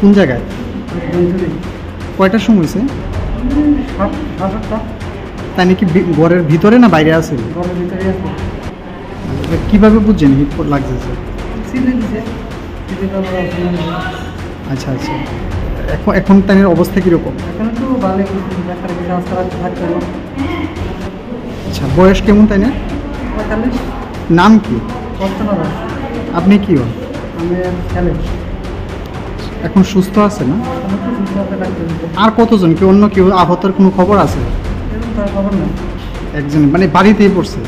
কোন জায়গায়? কয়টার সময় হয়েছে? তাই নাকি ঘরের ভিতরে না বাইরে আছে? কিভাবে বুঝছেন হিট লাগতেছে? আচ্ছা আচ্ছা, এখন তাই অবস্থা কিরকম? আচ্ছা, বয়স কেমন তাই না? নাম কি? আপনি কি হন? এখন সুস্থ আছে না? আর কতজন, কি অন্য কেউ আহতের কোনো খবর আছে? একজন মানে বাড়িতেই পড়ছে?